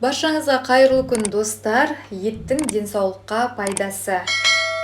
Баршаңызға қайырлы күн достар. Еттің денсаулыққа пайдасы.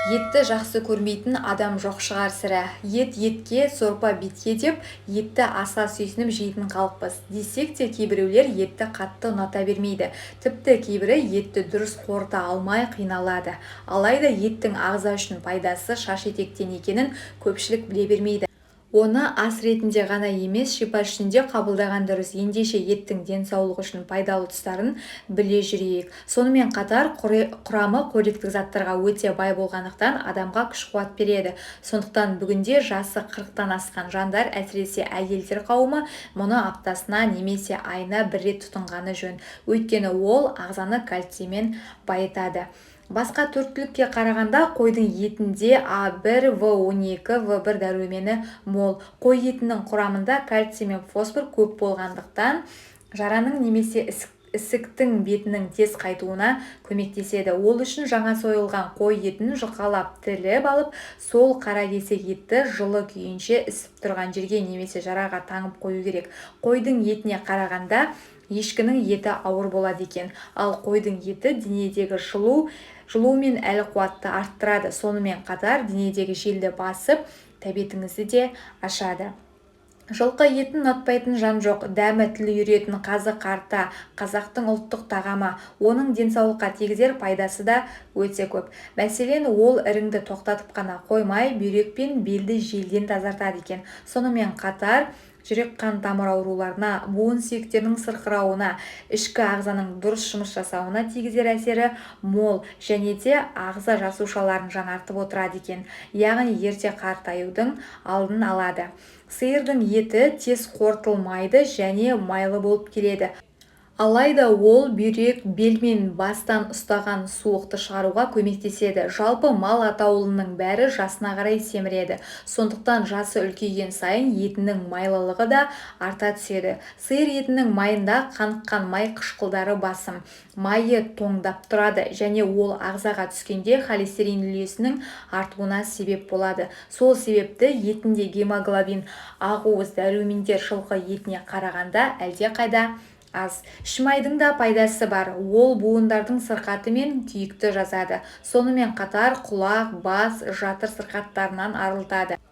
Етті жақсы көрмейтін адам жоқ шығар сірә. Етке, сорпа бетке деп, етті аса сүйсініп жейтін қалыппыз. Десек те кейбіреулер етті қатты ұната бермейді. Тіпті кейбірі етті дұрыс қорыта алмай қиналады. Алайда еттің ағза үшін пайдасы шаш етектен екенін көпшілік біле бермейді. Оны ас ретінде ғана емес, шипа үшін де қабылдаған дұрыс. Ендеше еттің денсаулық үшін пайдалы тұстарын біле жүрейік. Сонымен қатар құрамы қоректік заттарға өте бай болғандықтан адамға күш-қуат береді. Сондықтан бүгінде жасы 40-тан асқан жандар, әсіресе әйелдер қауымы, мұны аптасына немесе айына бір рет тұтынғаны жөн. Өйткені ол ағзаны кальциймен байытады. Басқа төрттілікке қарағанда қойдың етінде А1, В12, В1 дәрумені мол. Қой етінің құрамында кальций мен фосфор көп болғандықтан жараның немесе ісіктің бетінің тез қайтуына көмектеседі. Ол үшін жаңа сойылған қой етін жұқалап тіліп алып, сол қара кесек етті жылы күйінше ісіп тұрған жерге немесе жараға таңып қою керек. Қойдың етіне қарағанда ешкінің еті ауыр болады екен, ал қойдың еті денедегі жылу мен әлі қуатты арттырады. Сонымен қатар денедегі желді басып, тәбетіңізді де ашады. Жылқы етін ұнатпайтын жан жоқ. Дәмі тіл үйіретін қазы қарта қазақтың ұлттық тағамы. Оның денсаулыққа тигізер пайдасы да өте көп. Мәселен, ол іріңді тоқтатып қана қоймай, бүйрек пен белді желден тазартады екен. Сонымен қатар жүрек қан тамыр ауруларына, буын сүйектерінің сырқырауына, ішкі ағзаның дұрыс жұмыс жасауына тигізер әсері мол және де ағза жасушаларын жаңартып отырады екен. Яғни ерте қартаюдың алдын алады. Сиырдың еті тез қорытылмайды және майлы болып келеді. Алайда ол бүйрек, бел мен бастан ұстаған суықты шығаруға көмектеседі. Жалпы мал атаулының бәрі жасына қарай семіреді. Сондықтан жасы үлкейген сайын етінің майлылығы да арта түседі. Сиыр етінің майында қаныққан май қышқылдары басым. Майы тоңдап тұрады және ол ағзаға түскенде холестерин үлесінің артуына себеп болады. Сол себепті етінде гемоглобин, ақуыз, дәрумендер жылқы етіне қарағанда әлдеқайда аз. Шимайдың да пайдасы бар. Ол буындардың сырқаты мен күйікті жазады. Сонымен қатар құлақ, бас, жатыр сырқаттарынан арылтады.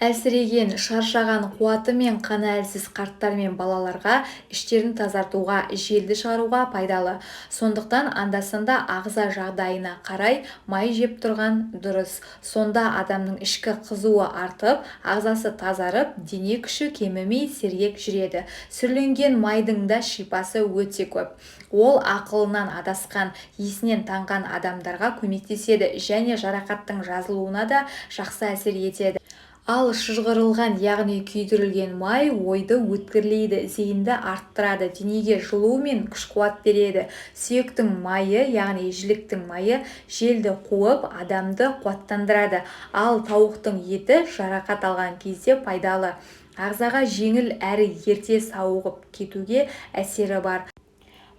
Әлсіреген, шаршаған, қуаты мен қаны әлсіз қарттар мен балаларға іштерін тазартуға, желді шығаруға пайдалы. Сондықтан анда-санда ағза жағдайына қарай май жеп тұрған дұрыс. Сонда адамның ішкі қызуы артып, ағзасы тазарып, дене күші кемімей сергек жүреді. Сүрленген майдың да шипасы өте көп. Ол ақылынан адасқан, есінен танған адамдарға көмектеседі және жарақаттың жазылуына да жақсы әсер етеді. Ал шыжғырылған, яғни күйдірілген май ойды өткірлейді, зейінді арттырады, денеге жылу мен күш-қуат береді. Сүйектің майы, яғни жіліктің майы желді қуып, адамды қуаттандырады. Ал тауықтың еті жарақат алған кезде пайдалы. Ағзаға жеңіл әрі ерте сауығып кетуге әсері бар.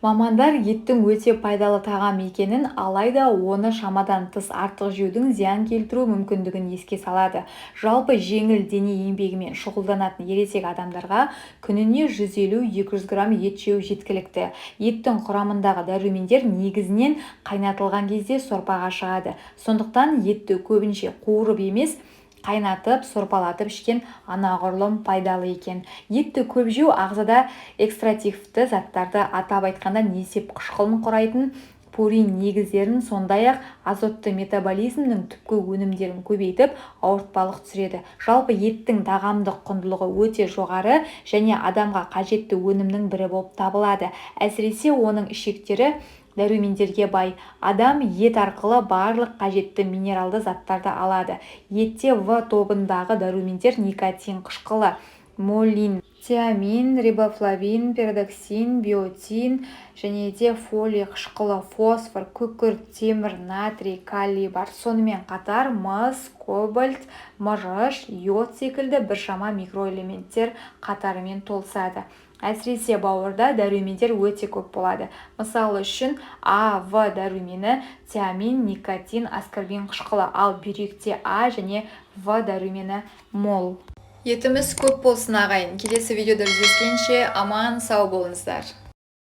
Мамандар еттің өте пайдалы тағам екенін, алайда оны шамадан тыс артық жеудің зиян келтіру мүмкіндігін еске салады. Жалпы жеңіл дене еңбегімен шұғылданатын ересек адамдарға күніне 150-200 грамм ет жеу жеткілікті. Еттің құрамындағы дәрумендер негізінен қайнатылған кезде сорпаға шығады. Сондықтан етті көбінше қуырып емес, қайнатып, сорпалатып ішкен анағұрлым пайдалы екен. Етті көп жеу ағзада экстративті заттарды, атап айтқанда несеп қышқылын құрайтын пурин негіздерін, сондай-ақ азотты метаболизмнің түпкі өнімдерін көбейтіп, ауыртпалық түсіреді. Жалпы еттің тағамдық құндылығы өте жоғары және адамға қажетті өнімнің бірі болып табылады. Әсіресе оның ішектері дәрумендерге бай. Адам ет арқылы барлық қажетті минералды заттарды алады. Етте В тобындағы дәрумендер никотин қышқылы, молин, тиамин, рибофлавин, пероксин, биотин және де фолий қышқылы, фосфор, күкірт, темір, натрий, калий бар. Сонымен қатар мыс, кобальт, мырыш, йод секілді біршама микроэлементтер қатарымен толысады. Әсіресе бауырда дәрумендер өте көп болады. Мысалы үшін А, В дәрумені, тиамин, никотин, аскорбин қышқылы, ал бүйректе А және В дәрумені мол. Етіміз көп болсын ағайын. Келесі видеода жүздескенше аман сау болыңыздар.